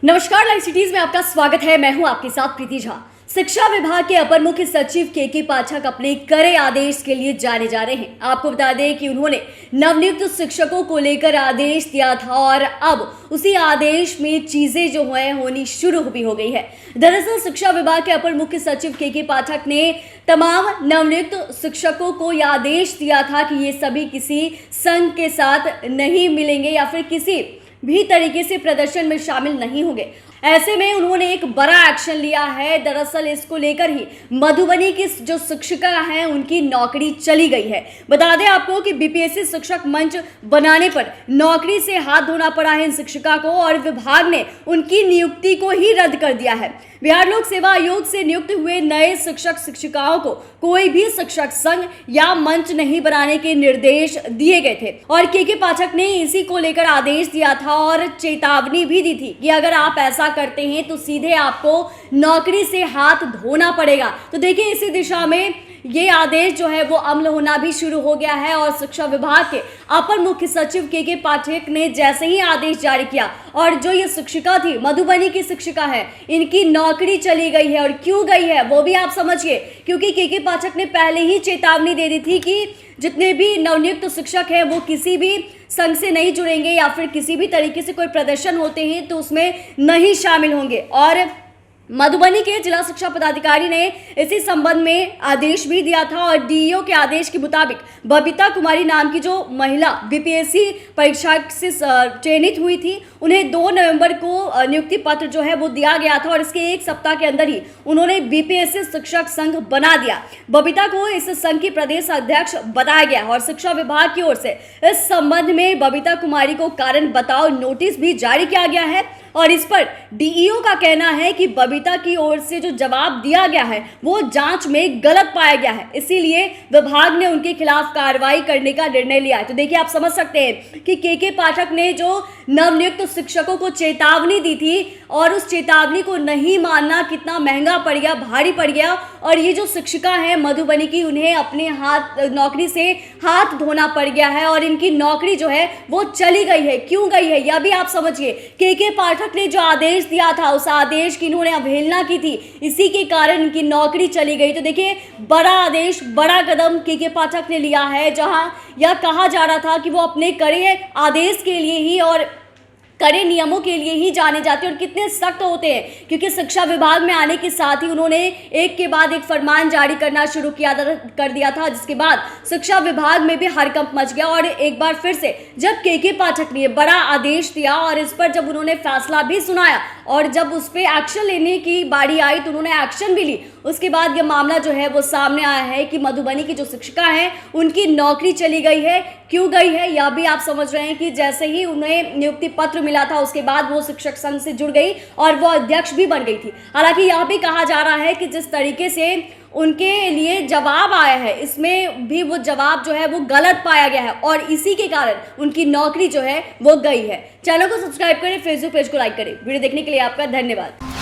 नमस्कार, live cities में आपका स्वागत है। मैं हूं आपके साथ प्रीति झा। शिक्षा विभाग के अपर मुख्य सचिव के पाठक अपने कड़े आदेश के लिए जाने जा रहे हैं। आपको बता दें कि उन्होंने नवनियुक्त शिक्षकों को लेकर आदेश दिया था और अब उसी आदेश में चीजें जो है होनी शुरू भी हो गई है। दरअसल शिक्षा विभाग के अपर मुख्य सचिव के पाठक ने तमाम नवनियुक्त शिक्षकों को यह आदेश दिया था कि ये सभी किसी संघ के साथ नहीं मिलेंगे या फिर किसी भी तरीके से प्रदर्शन में शामिल नहीं होंगे। ऐसे में उन्होंने एक बड़ा एक्शन लिया है। दरअसल इसको लेकर ही मधुबनी की जो शिक्षिका हैं उनकी नौकरी चली गई है। बता दें आपको कि बीपीएससी शिक्षक मंच बनाने पर नौकरी से हाथ धोना पड़ा है इन शिक्षिका को और विभाग ने उनकी नियुक्ति को ही रद्द कर दिया है। बिहार लोक सेवा आयोग से नियुक्त हुए नए शिक्षक शिक्षिकाओं को कोई भी शिक्षक संघ या मंच नहीं बनाने के निर्देश दिए गए थे और के पाठक ने इसी को लेकर आदेश दिया था और चेतावनी भी दी थी कि अगर आप ऐसा करते हैं तो सीधे आपको नौकरी से हाथ धोना पड़ेगा। तो देखिए इसी दिशा में ये आदेश जो है वो अमल होना भी शुरू हो गया है और शिक्षा विभाग के अपर मुख्य सचिव के पाठक ने जैसे ही आदेश जारी किया और जो ये शिक्षिका थी, मधुबनी की शिक्षिका है, इनकी नौकरी चली गई है। और क्यों गई है वो भी आप समझिए, क्योंकि के पाठक ने पहले ही चेतावनी दे दी थी कि जितने भी नवनियुक्त शिक्षक हैं वो किसी भी संघ से नहीं जुड़ेंगे या फिर किसी भी तरीके से कोई प्रदर्शन होते हैं तो उसमें नहीं शामिल होंगे। और मधुबनी के जिला शिक्षा पदाधिकारी ने इसी संबंध में आदेश भी दिया था और डीईओ के आदेश के मुताबिक बबीता कुमारी नाम की जो महिला बीपीएससी परीक्षा से चयनित हुई थी, उन्हें 2 नवंबर को नियुक्ति पत्र जो है वो दिया गया था और इसके 1 सप्ताह के अंदर ही उन्होंने बीपीएससी शिक्षक संघ बना दिया। बबीता को इस संघ की प्रदेश अध्यक्ष बनाया गया और शिक्षा विभाग की ओर से इस संबंध में बबीता कुमारी को कारण बताओ नोटिस भी जारी किया गया है और इस पर डीईओ का कहना है कि बबीता की ओर से जो जवाब दिया गया है वो जांच में गलत पाया गया है, इसीलिए विभाग ने उनके खिलाफ कार्रवाई करने का निर्णय लिया है। तो देखिए आप समझ सकते हैं कि के पाठक ने जो नवनियुक्त शिक्षकों को चेतावनी दी थी और उस चेतावनी को नहीं मानना कितना महंगा पड़ गया, भारी पड़ गया। और ये जो शिक्षिका है मधुबनी की, उन्हें अपने नौकरी से हाथ धोना पड़ गया है और इनकी नौकरी जो है वो चली गई है। क्यों गई है यह भी आप समझिए। के पाठक ने जो आदेश दिया था उस आदेश की इन्होंने अवहेलना की थी, इसी के कारण इनकी नौकरी चली गई। तो देखिए बड़ा आदेश, बड़ा कदम के पाठक ने लिया है, जहां यह कहा जा रहा था कि वो अपने कड़े आदेश के लिए ही और कड़े नियमों के लिए ही जाने जाते हैं और कितने सख्त होते हैं, क्योंकि शिक्षा विभाग में आने के साथ ही उन्होंने एक के बाद एक फरमान जारी करना शुरू कर दिया था, जिसके बाद शिक्षा विभाग में भी हड़कंप मच गया। और एक बार फिर से जब के पाठक ने बड़ा आदेश दिया और इस पर जब उन्होंने फैसला भी सुनाया और जब उस पर एक्शन लेने की बारी आई तो उन्होंने एक्शन भी ली, उसके बाद यह मामला जो है वो सामने आया है कि मधुबनी की जो शिक्षिका है उनकी नौकरी चली गई है। क्यों गई है यह भी आप समझ रहे हैं कि जैसे ही उन्हें नियुक्ति पत्र मिला था उसके बाद वो शिक्षक संघ से जुड़ गई और वो अध्यक्ष भी बन गई थी। हालांकि यह भी कहा जा रहा है कि जिस तरीके से उनके लिए जवाब आया है इसमें भी वो जवाब जो है वो गलत पाया गया है और इसी के कारण उनकी नौकरी जो है वो गई है। चैनल को सब्सक्राइब करें, फेसबुक पेज को लाइक करें। वीडियो देखने के लिए आपका धन्यवाद।